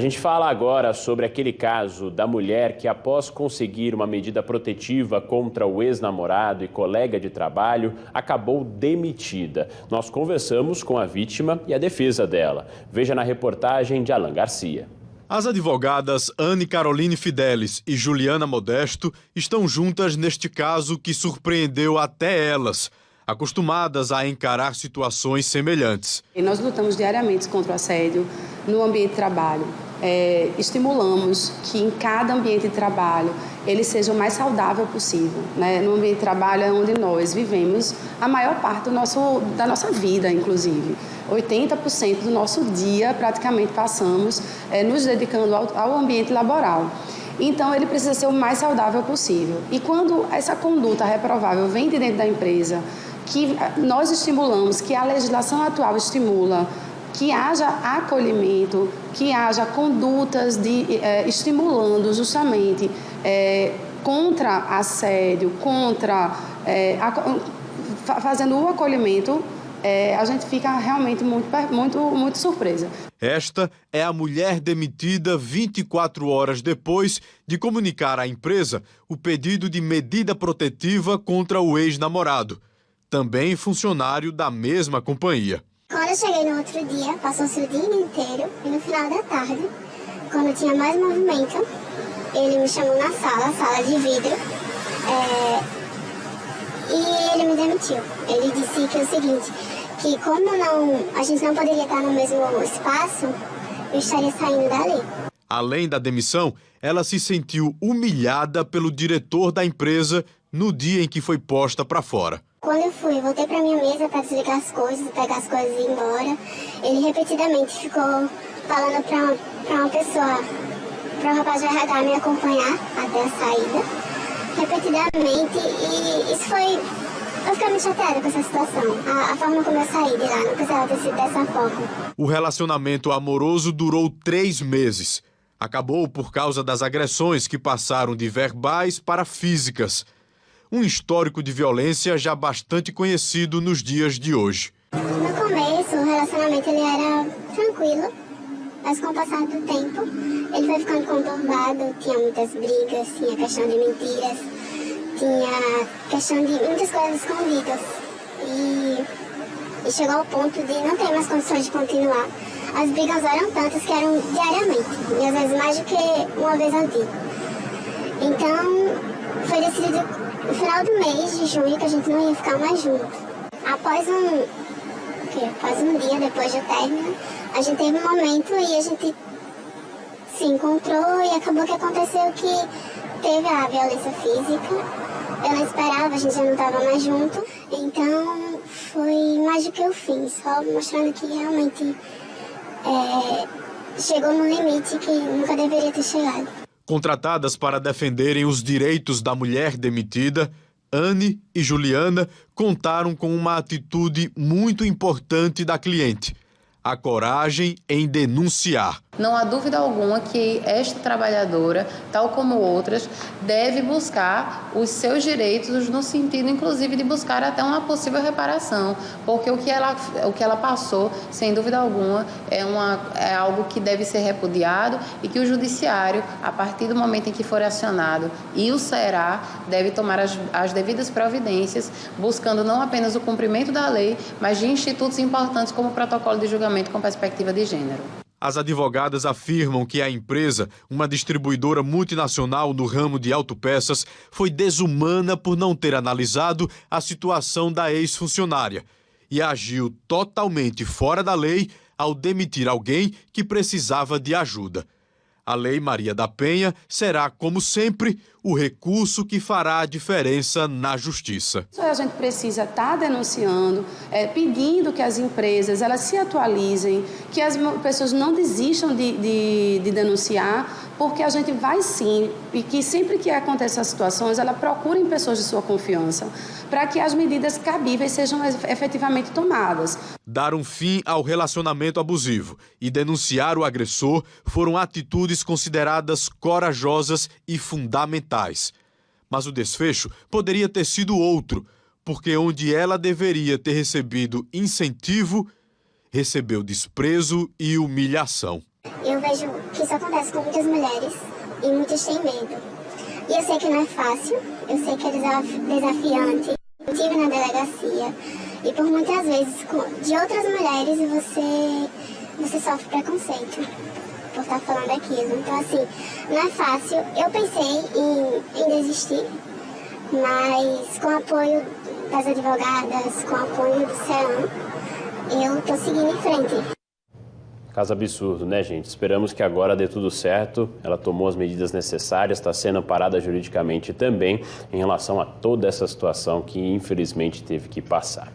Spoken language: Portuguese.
gente fala agora sobre aquele caso da mulher que, após conseguir uma medida protetiva contra o ex-namorado e colega de trabalho, acabou demitida. Nós conversamos com a vítima e a defesa dela. Veja na reportagem de Alan Garcia. As advogadas Anne Caroline Fidelis e Juliana Modesto estão juntas neste caso que surpreendeu até elas, acostumadas a encarar situações semelhantes. Nós lutamos diariamente contra o assédio no ambiente de trabalho. Estimulamos que em cada ambiente de trabalho ele seja o mais saudável possível, né? No ambiente de trabalho é onde nós vivemos a maior parte da nossa vida, inclusive. 80% do nosso dia praticamente passamos nos dedicando ao ambiente laboral. Então, ele precisa ser o mais saudável possível. E quando essa conduta reprovável vem de dentro da empresa, que nós estimulamos, que a legislação atual estimula, que haja acolhimento, que haja condutas estimulando justamente contra assédio, fazendo o acolhimento, a gente fica realmente muito surpresa. Esta é a mulher demitida 24 horas depois de comunicar à empresa o pedido de medida protetiva contra o ex-namorado, também funcionário da mesma companhia. Quando eu cheguei no outro dia, passou-se o dia inteiro e no final da tarde, quando tinha mais movimento, ele me chamou na sala de vidro, e ele me demitiu. Ele disse que é o seguinte, que como a gente não poderia estar no mesmo espaço, eu estaria saindo dali. Além da demissão, ela se sentiu humilhada pelo diretor da empresa no dia em que foi posta para fora. Quando eu voltei para minha mesa para desligar as coisas, pegar as coisas e ir embora, ele repetidamente ficou falando para uma pessoa, para o rapaz do RH me acompanhar até a saída, repetidamente, e isso foi... Eu fiquei muito chateada com essa situação. A forma como eu saí de lá não precisava ter sido dessa forma. O relacionamento amoroso durou 3 meses. Acabou por causa das agressões que passaram de verbais para físicas. Um histórico de violência já bastante conhecido nos dias de hoje. No começo, o relacionamento ele era tranquilo, mas com o passar do tempo, ele foi ficando conturbado, tinha muitas brigas, tinha questão de mentiras, tinha questão de muitas coisas escondidas. E chegou ao ponto de não ter mais condições de continuar. As brigas eram tantas que eram diariamente, e às vezes mais do que uma vez ao dia. Então, foi decidido no final do mês de junho que a gente não ia ficar mais junto. Após um dia depois do término, a gente teve um momento e a gente se encontrou e acabou que aconteceu que teve a violência física. Eu não esperava, a gente já não estava mais junto. Então foi mais do que eu fiz, só mostrando que realmente chegou num limite que nunca deveria ter chegado. Contratadas para defenderem os direitos da mulher demitida, Anne e Juliana contaram com uma atitude muito importante da cliente: a coragem em denunciar. Não há dúvida alguma que esta trabalhadora, tal como outras, deve buscar os seus direitos no sentido, inclusive, de buscar até uma possível reparação, porque o que ela passou, sem dúvida alguma, é algo que deve ser repudiado e que o judiciário, a partir do momento em que for acionado, e o será, deve tomar as devidas providências, buscando não apenas o cumprimento da lei, mas de institutos importantes como o protocolo de julgamento com perspectiva de gênero. As advogadas afirmam que a empresa, uma distribuidora multinacional no ramo de autopeças, foi desumana por não ter analisado a situação da ex-funcionária e agiu totalmente fora da lei ao demitir alguém que precisava de ajuda. A Lei Maria da Penha será, como sempre, o recurso que fará a diferença na justiça. A gente precisa estar denunciando, pedindo que as empresas elas se atualizem, que as pessoas não desistam de denunciar, porque a gente vai sim, e que sempre que acontecem essas situações, ela procurem pessoas de sua confiança, para que as medidas cabíveis sejam efetivamente tomadas. Dar um fim ao relacionamento abusivo e denunciar o agressor foram atitudes consideradas corajosas e fundamentais. Mas o desfecho poderia ter sido outro, porque onde ela deveria ter recebido incentivo, recebeu desprezo e humilhação. Eu vejo que isso acontece com muitas mulheres e muitas têm medo. E eu sei que não é fácil, eu sei que é desafiante. Eu estive na delegacia e por muitas vezes de outras mulheres você sofre preconceito por estar falando aquilo. Então assim, não é fácil. Eu pensei em desistir, mas com o apoio das advogadas, com o apoio do CEAM, eu estou seguindo em frente. Caso absurdo, né, gente? Esperamos que agora dê tudo certo. Ela tomou as medidas necessárias, está sendo amparada juridicamente também em relação a toda essa situação que infelizmente teve que passar.